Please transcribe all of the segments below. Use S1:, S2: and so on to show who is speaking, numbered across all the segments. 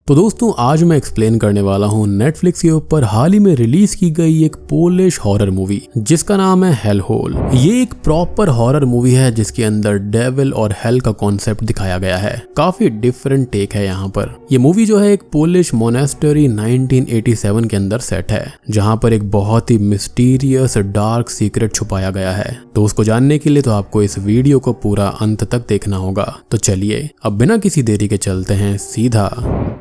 S1: तो दोस्तों आज मैं एक्सप्लेन करने वाला हूँ नेटफ्लिक्स के ऊपर हाल ही में रिलीज की गई एक पोलिश हॉरर मूवी जिसका नाम है हेल होल। ये एक प्रॉपर हॉरर मूवी है जिसके अंदर डेविल और हेल का कॉन्सेप्ट दिखाया गया है। काफी डिफरेंट टेक है यहाँ पर। ये मूवी जो है एक पोलिश मोनेस्टरी 1987 के अंदर सेट है जहाँ पर एक बहुत ही मिस्टीरियस डार्क सीक्रेट छुपाया गया है। तो उसको जानने के लिए तो आपको इस वीडियो को पूरा अंत तक देखना होगा। तो चलिए अब बिना किसी देरी के चलते हैं सीधा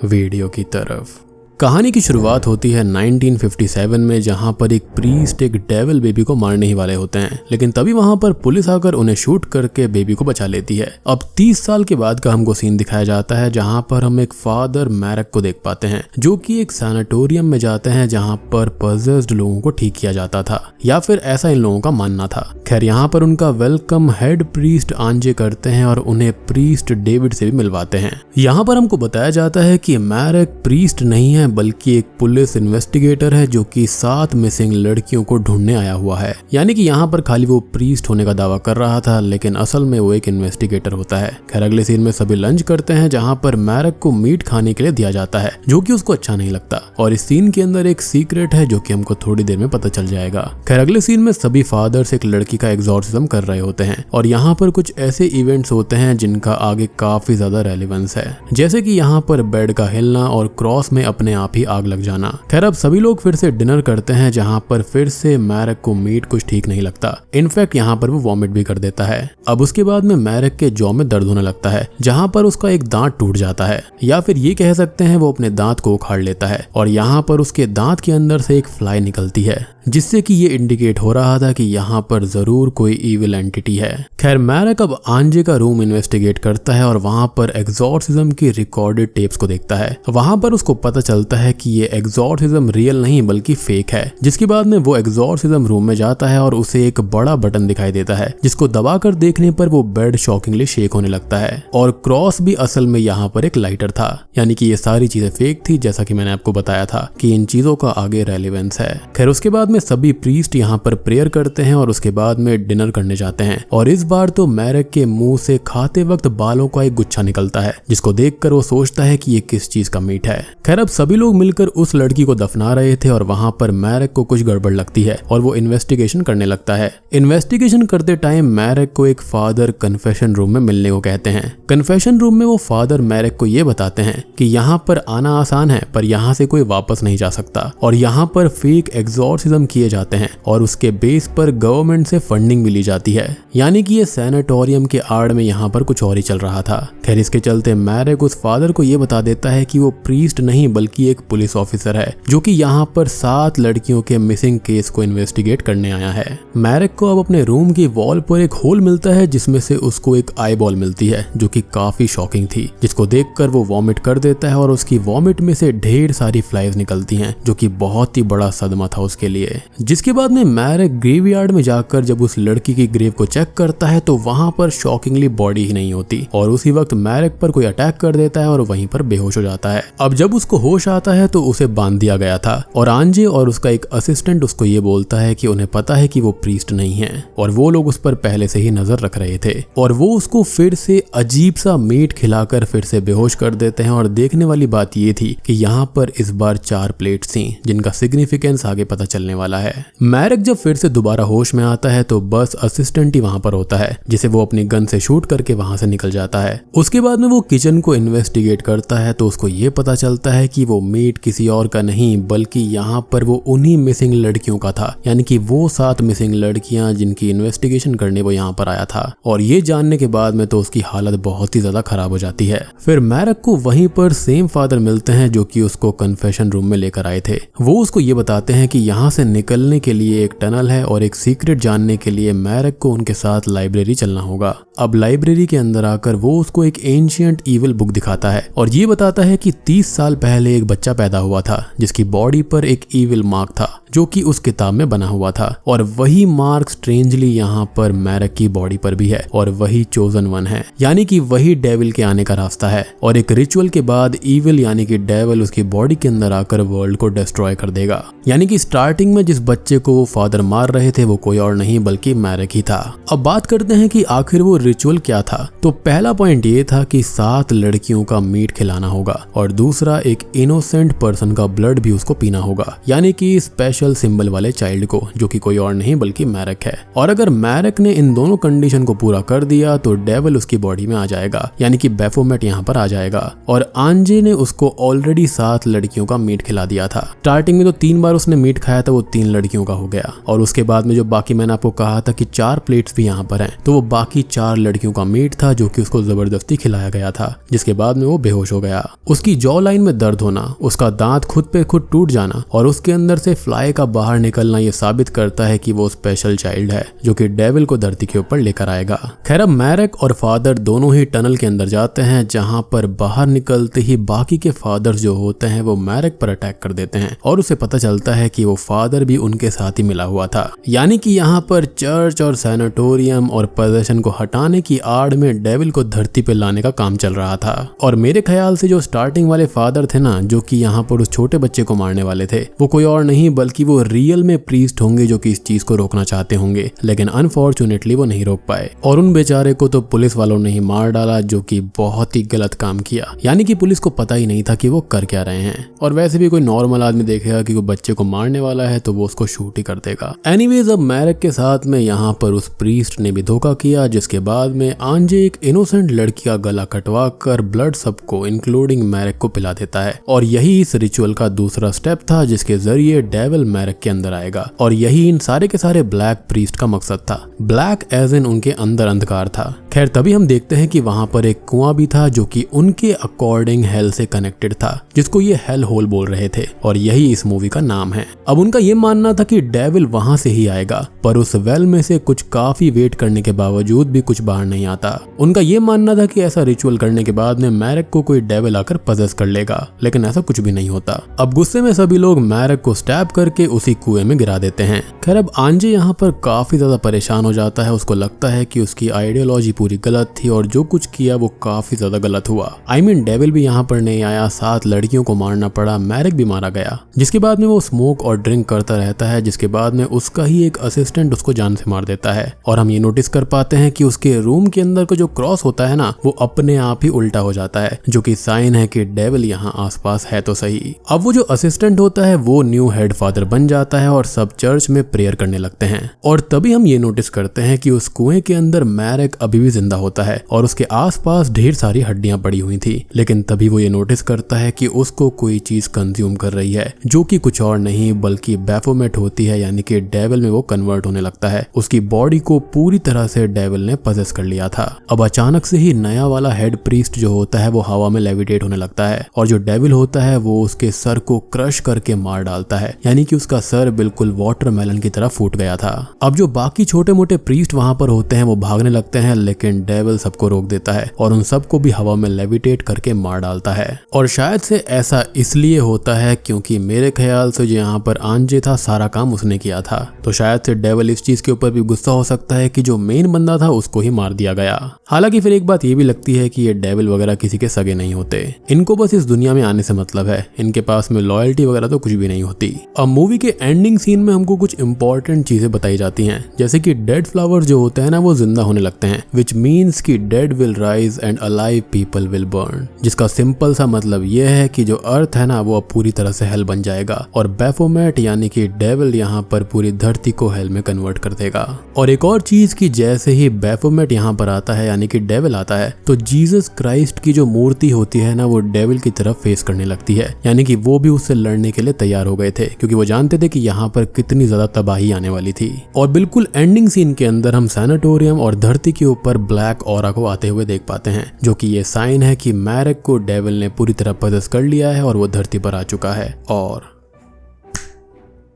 S1: वीडियो की तरफ। कहानी की शुरुआत होती है 1957 में जहां पर एक प्रीस्ट एक डेविल बेबी को मारने ही वाले होते हैं, लेकिन तभी वहां पर पुलिस आकर उन्हें शूट करके बेबी को बचा लेती है। अब 30 साल के बाद का हमको सीन दिखाया जाता है जहां पर हम एक फादर मैरक को देख पाते हैं जो कि एक सैनिटोरियम में जाते हैं जहां पर पॉसेस्ड लोगों को ठीक किया जाता था, या फिर ऐसा इन लोगों का मानना था। खैर यहाँ पर उनका वेलकम हेड प्रीस्ट आंजे करते हैं और उन्हें प्रीस्ट डेविड से भी मिलवाते हैं। यहाँ पर हमको बताया जाता है कि मैरक प्रीस्ट नहीं है बल्कि एक पुलिस इन्वेस्टिगेटर है जो कि 7 मिसिंग लड़कियों को ढूंढने आया हुआ है। यानी कि यहाँ पर खाली वो प्रीस्ट होने का दावा कर रहा था लेकिन असल में वो एक इन्वेस्टिगेटर होता है। खैर अगले सीन में सभी लंच करते हैं जहाँ पर मैरक को मीट खाने के लिए दिया जाता है जो कि उसको अच्छा नहीं लगता, और इस सीन के अंदर एक सीक्रेट है जो कि हमको थोड़ी देर में पता चल जाएगा। खैर अगले सीन में सभी फादर्स एक लड़की का एग्जॉर्सिज्म कर रहे होते हैं और यहाँ पर कुछ ऐसे इवेंट्स होते हैं जिनका आगे काफी ज्यादा रेलेवेंस है, जैसे कि यहाँ पर बेड का हिलना और क्रॉस में अपने आप ही आग लग जाना। खैर अब सभी लोग फिर से डिनर करते हैं जहां पर फिर से मैरक को मीट कुछ ठीक नहीं लगता। इनफैक्ट यहाँ पर वो वॉमिट भी कर देता है। अब उसके बाद में मैरक के जॉ में दर्द होने लगता है जहां पर उसका एक दांत टूट जाता है, या फिर ये कह सकते हैं वो अपने दांत को उखाड़ लेता है और यहाँ पर उसके दांत के अंदर से एक फ्लाई निकलती है जिससे कि ये इंडिकेट हो रहा था कि यहाँ पर जरूर कोई इविल एंटिटी है। खैर मैरक अब आंजे का रूम इन्वेस्टिगेट करता है और वहां पर एग्जॉर्सिज्म की रिकॉर्डेड टेप्स को देखता है। वहां पर उसको पता चलता है कि ये एग्जॉर्सिज्म रियल नहीं बल्कि फेक है, जिसके बाद में वो एग्जॉर्सिज्म रूम में जाता है और उसे एक बड़ा बटन दिखाई देता है जिसको दबाकर देखने पर वो बेड शॉकिंगली शेक होने लगता है और क्रॉस भी असल में यहाँ पर एक लाइटर था। यानी कि ये सारी चीजें फेक थी, जैसा कि मैंने आपको बताया था कि इन चीजों का आगे रेलेवेंस है। खैर उसके बाद सभी प्रीस्ट यहाँ पर प्रेयर करते हैं और उसके बाद में डिनर करने जाते हैं, और इस बार तो मैरक के मुंह से खाते वक्त बालों का एक गुच्छा निकलता है जिसको देखकर वो सोचता है कि ये किस चीज का मीट है। खैर अब सभी लोग मिलकर उस लड़की को दफना रहे थे और वहां पर मैरक को कुछ गड़बड़ लगती है और वो इन्वेस्टिगेशन करने लगता है। इन्वेस्टिगेशन करते टाइम मैरक को एक फादर कन्फेशन रूम में मिलने को कहते हैं। कन्फेशन रूम में वो फादर मैरक को ये बताते हैं कि यहाँ पर आना आसान है पर यहाँ से कोई वापस नहीं जा सकता, और यहाँ पर फेक एग्जॉर्सिज्म किए जाते हैं और उसके बेस पर गवर्नमेंट से फंडिंग भी ली जाती है। यानी कि ये सैनिटोरियम के आड़ में यहाँ पर कुछ और ही चल रहा था। खैर इसके चलते मैरक उस फादर को ये बता देता है कि वो प्रीस्ट नहीं बल्कि एक पुलिस ऑफिसर है जो कि यहाँ पर 7 लड़कियों के मिसिंग केस को इन्वेस्टिगेट करने आया है। मैरक को अब अपने रूम की वॉल पर एक होल मिलता है जिसमें से उसको एक आई बॉल मिलती है जो कि काफी शॉकिंग थी, जिसको देखकर वो वॉमिट कर देता है और उसकी वॉमिट में से ढेर सारी फ्लाइज निकलती हैं जो कि बहुत ही बड़ा सदमा था उसके लिए। जिसके बाद में मैरक ग्रेवयार्ड में जाकर जब उस लड़की की ग्रेव को चेक करता है तो वहां पर शॉकिंगली बॉडी ही नहीं होती, और उसी वक्त मैरक पर कोई अटैक कर देता है और वहीं पर बेहोश हो जाता है। अब जब उसको होश आता है तो उसे बांध दिया गया था, और आंजे और उसका एक असिस्टेंट उसको ये बोलता है कि उन्हें पता है कि वो प्रीस्ट नहीं है और वो लोग उस पर पहले से ही नजर रख रहे थे, और वो उसको फिर से अजीब सा मीट खिलाकर फिर से बेहोश कर देते हैं। और देखने वाली बात ये थी कि यहाँ पर इस बार 4 प्लेट्स थी जिनका सिग्निफिकेंस आगे पता चलने वाला है। मैरक जब फिर से दोबारा होश में आता है तो बस असिस्टेंट ही वहां पर होता है जिसे वो अपनी गन से शूट करके वहां से निकल जाता है। उसके बाद में वो किचन को इन्वेस्टिगेट करता है तो उसको ये पता चलता है कि वो मीट किसी और का नहीं बल्कि यहाँ पर वो उन्हीं मिसिंग लड़कियों का था, यानी कि वो 7 मिसिंग लड़कियां जिनकी इन्वेस्टिगेशन करने वो यहाँ पर आया था। और ये जानने के बाद में तो उसकी हालत बहुत ही ज्यादा खराब हो जाती है। फिर मैरक को वहीं पर सेम फादर मिलते हैं जो कि उसको कन्फेशन रूम में लेकर आए थे। वो उसको ये बताते हैं कि यहाँ से निकलने के लिए एक टनल है और एक सीक्रेट जानने के लिए मैरक को उनके साथ लाइब्रेरी चलना होगा। अब लाइब्रेरी के अंदर आकर वो उसको एक एंशिएंट ईविल बुक दिखाता है और ये बताता है कि 30 साल पहले एक बच्चा पैदा हुआ था जिसकी बॉडी पर एक ईविल मार्क था जो कि उस किताब में बना हुआ था, और वही मार्क स्ट्रेंजली यहाँ पर मैरक की बॉडी पर भी है और वही चोजन वन है, यानी कि वही डेविल के आने का रास्ता है। और एक रिचुअल के बाद ईविल यानी कि डेविल उसकी बॉडी के अंदर आकर वर्ल्ड को डिस्ट्रॉय कर देगा। यानी कि स्टार्टिंग में जिस बच्चे को वो फादर मार रहे थे वो कोई और नहीं बल्कि मैरक ही था। अब बात करते हैं कि आखिर वो रिचुअल क्या था। तो पहला पॉइंट ये था कि 7 लड़कियों का मीट खिलाना होगा और दूसरा एक इनोसेंट पर्सन का ब्लड भी उसको पीना होगा, यानी कि स्पेशल सिंबल वाले चाइल्ड को, जो कि कोई और नहीं बल्कि मैरक है। और अगर मैरक ने इन दोनों कंडीशन को पूरा कर दिया तो डेविल उसकी बॉडी में आ जाएगा, यानी कि बैफोमेट यहाँ पर आ जाएगा। और आंजे ने उसको ऑलरेडी 7 लड़कियों का मीट खिला दिया था। स्टार्टिंग में तो 3 बार उसने मीट खाया था, वो 3 लड़कियों का हो गया, और उसके बाद में जो बाकी मैंने आपको कहा था कि 4 प्लेट्स भी यहाँ पर हैं, तो वो बाकी 4 लड़कियों का मीट था जो कि उसको जबरदस्ती खिलाया गया था, जिसके बाद में वो बेहोश हो गया। उसकी जॉ लाइन में दर्द होना, उसका दांत खुद पे खुद टूट जाना और उसके अंदर से फ्लाई का बाहर निकलना ये साबित करता है कि वो स्पेशल चाइल्ड है जो कि डेविल को धरती के ऊपर लेकर आएगा। खैर अब मैरक और फादर दोनों ही टनल के अंदर जाते हैं, जहां पर बाहर निकलते ही बाकी के फादर्स जो होते हैं वो मैरक पर अटैक कर देते हैं और उसे पता चलता है कि वो फादर भी उनके साथ ही मिला हुआ था। यानी कि यहाँ पर चर्च और सैनाटोरियम और पोजेशन को हटाने की आड़ में डेविल को धरती पे लाने का काम चल रहा था। और मेरे ख्याल से जो स्टार्टिंग वाले फादर थे ना, जो कि यहाँ पर उस छोटे बच्चे को मारने वाले थे, वो कोई और नहीं बल्कि वो रियल में प्रीस्ट होंगे जो कि इस चीज को रोकना चाहते होंगे, लेकिन अनफॉर्चुनेटली वो नहीं रोक पाए और उन बेचारे को तो पुलिस वालों ने ही मार डाला, जो कि बहुत ही गलत काम किया। यानी कि पुलिस को पता ही नहीं था कि वो कर क्या रहे हैं। और वैसे भी कोई नॉर्मल आदमी देखेगा कि कोई बच्चे को मारने वाला है तो वो उसको शूट ही कर देगा। एनीवेज अब मैरक के साथ में यहाँ पर उस प्रीस्ट ने भी धोखा किया, जिसके बाद में आंजे एक इनोसेंट लड़की का गला कटवा कर ब्लड सबको इंक्लूडिंग मैरक को पिला देता है। और यही इस रिचुअल का दूसरा स्टेप था जिसके जरिए डेविल मैरक के अंदर आएगा, और यही इन सारे के सारे ब्लैक प्रीस्ट का मकसद था। ब्लैक एज इन उनके अंदर अंधकार था। खैर तभी हम देखते हैं कि वहां पर एक कुआं भी था जो कि उनके अकॉर्डिंग हेल से कनेक्टेड था, जिसको ये हेल होल बोल रहे थे, और यही इस मूवी का नाम है। अब उनका ये मानना था कि डेविल वहां से ही आएगा, पर उस वेल में से कुछ काफी वेट करने के बावजूद भी कुछ बाहर नहीं आता। उनका ये मानना था कि ऐसा रिचुअल करने के बाद में मैरक को कोई डेविल आकर पजेस कर लेगा, लेकिन ऐसा कुछ भी नहीं होता। अब गुस्से में सभी लोग मैरक को स्टैब करके उसी कुएं में गिरा देते हैं। खैर अब आंजे यहाँ पर काफी ज्यादा परेशान हो जाता है। उसको लगता है कि उसकी आइडियोलॉजी पूरी गलत थी और जो कुछ किया वो काफी ज्यादा गलत हुआ। डेविल भी यहाँ पर नहीं आया, 7 लड़कियों को मारना पड़ा, मैरक भी मारा गया। जिसके बाद में वो स्मोक और ड्रिंक करता रहता है, जिसके बाद में उसका ही एक असिस्टेंट उसको जान से मार देता है। और हम ये नोटिस कर पाते हैं कि उसके रूम के अंदर का जो क्रॉस होता है ना, वो अपने आप ही उल्टा हो जाता है, जो कि साइन है कि डेविल यहाँ आसपास है तो सही। अब वो जो असिस्टेंट होता है वो न्यू हेड फादर बन जाता है और सब चर्च में प्रेयर करने लगते हैं। और तभी हम ये नोटिस करते हैं कि उस कुएं के अंदर मैरक अभी भी जिंदा होता है और उसके आसपास ढेर सारी हड्डियां पड़ी हुई थी। लेकिन तभी वो ये नोटिस करता है कि उसको कोई चीज कंज्यूम कर रही है, जो कि कुछ और नहीं बल्कि बैफोमेट होती है, यानी कि डेविल में वो कन्वर्ट होने लगता है। उसकी बॉडी को पूरी तरह से डेविल ने पजेस कर लिया था। अब अचानक से ही नया वाला हेड प्रीस्ट जो होता है वो हवा में लेविटेट होने लगता है और जो डेविल होता है वो उसके सर को क्रश करके मार डालता है, यानी कि उसका सर बिल्कुल वाटरमेलन की तरह फूट गया था। अब जो बाकी छोटे मोटे प्रीस्ट वहां पर होते हैं वो भागने लगते हैं, लेकिन डेविल सबको रोक देता है और उन सबको भी हवा में लेविटेट करके मार डालता है। और शायद से ऐसा इसलिए होता है क्योंकि मेरे ख्याल से जो यहाँ पर आंजे था सारा काम उसने किया था, तो शायद से डेविल इस चीज के ऊपर भी गुस्सा हो सकता है कि जो मेन बंदा था उसको ही मार दिया गया। हालांकि फिर एक बात ये भी लगती है कि ये डेविल वगैरह किसी के सगे नहीं होते, इनको बस इस दुनिया में आने से मतलब है, इनके पास में लॉयल्टी वगैरह तो कुछ भी नहीं होती। अब मूवी के एंडिंग सीन में हमको कुछ इंपॉर्टेंट चीजें बताई जाती हैं, जैसे कि डेड फ्लावर्स जो होते हैं ना वो जिंदा होने लगते हैं, विच मीन्स कि dead will rise and alive people will burn, जिसका सिंपल सा मतलब ये है कि जो अर्थ है ना वो अब पूरी तरह से हेल बन जाएगा और बैफोमेट यानी कि डेविल यहाँ पर पूरी धरती को हेल में कन्वर्ट कर देगा। और एक और चीज की जैसे ही बैफोमेट यहाँ पर आता है यानी कि डेविल आता है, तो जीसस क्राइस्ट की जो मूर्ति होती है ना वो डेविल की तरफ फेस करने लगती है, यानी कि वो भी उससे लड़ने के लिए तैयार हो गए थे क्योंकि वो जानते थे कि यहाँ पर कितनी ज्यादा तबाही आने वाली थी। और बिल्कुल एंडिंग सीन के अंदर हम सैनाटोरियम और धरती के ऊपर ब्लैक ऑरा को आते हुए देख पाते हैं, जो कि ये साइन है कि मैरक को डेविल ने पूरी तरह पजेस कर लिया है और वो धरती पर आ चुका है। और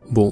S1: बूम,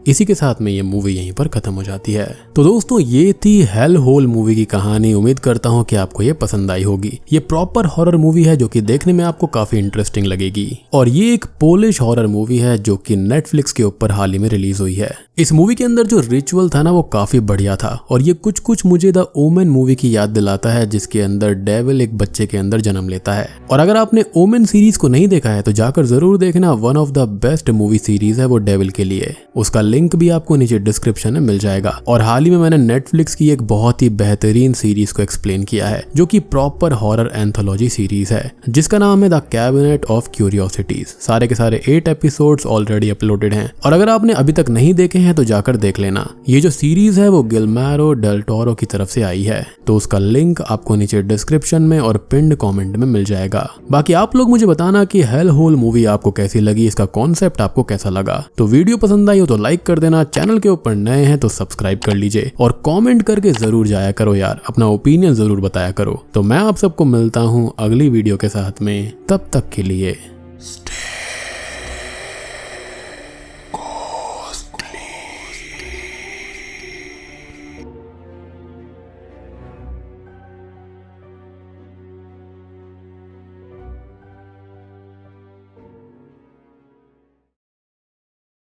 S1: इसी के साथ में ये मूवी यहीं पर खत्म हो जाती है। तो दोस्तों ये थी हेल होल मूवी की कहानी। उम्मीद करता हूँ कि आपको ये पसंद आई होगी। ये प्रॉपर हॉरर मूवी है जो कि देखने में आपको काफी इंटरेस्टिंग लगेगी और ये एक पोलिश हॉरर मूवी है जो कि नेटफ्लिक्स के ऊपर हाल ही में रिलीज हुई है। इस मूवी के अंदर जो रिचुअल था ना वो काफी बढ़िया था और ये कुछ मुझे द ओमेन मूवी की याद दिलाता है जिसके अंदर डेविल एक बच्चे के अंदर जन्म लेता है। और अगर आपने ओमेन सीरीज को नहीं देखा है तो जाकर जरूर देखना। One of the best movie series है वो डेविल के लिए। उसका लिंक भी आपको नीचे डिस्क्रिप्शन में मिल जाएगा। और हाल ही में मैंने नेटफ्लिक्स की एक बहुत ही बेहतरीन सीरीज को एक्सप्लेन किया है जो कि प्रॉपर हॉरर एंथोलॉजी सीरीज है जिसका नाम है द कैबिनेट ऑफ क्यूरियोसिटीज। सारे के सारे 8 एपिसोड्स ऑलरेडी अपलोडेड हैं और अगर आपने अभी तक नहीं देखे हैं तो जाकर देख लेना। ये जो सीरीज है वो गिलर्मो डेल टोरो की तरफ से आई है तो उसका लिंक आपको नीचे डिस्क्रिप्शन में और पिन्ड कमेंट में मिल जाएगा। बाकी आप लोग मुझे बताना कि हेल होल मूवी आपको कैसी लगी, इसका कॉन्सेप्ट आपको कैसा लगा। तो वीडियो पसंद आई हो तो लाइक कर देना, चैनल के ऊपर नए हैं तो सब्सक्राइब कर लीजिए और कमेंट करके जरूर जाया करो यार, अपना ओपिनियन जरूर बताया करो। तो मैं आप सबको मिलता हूँ अगली वीडियो के साथ में, तब तक के लिए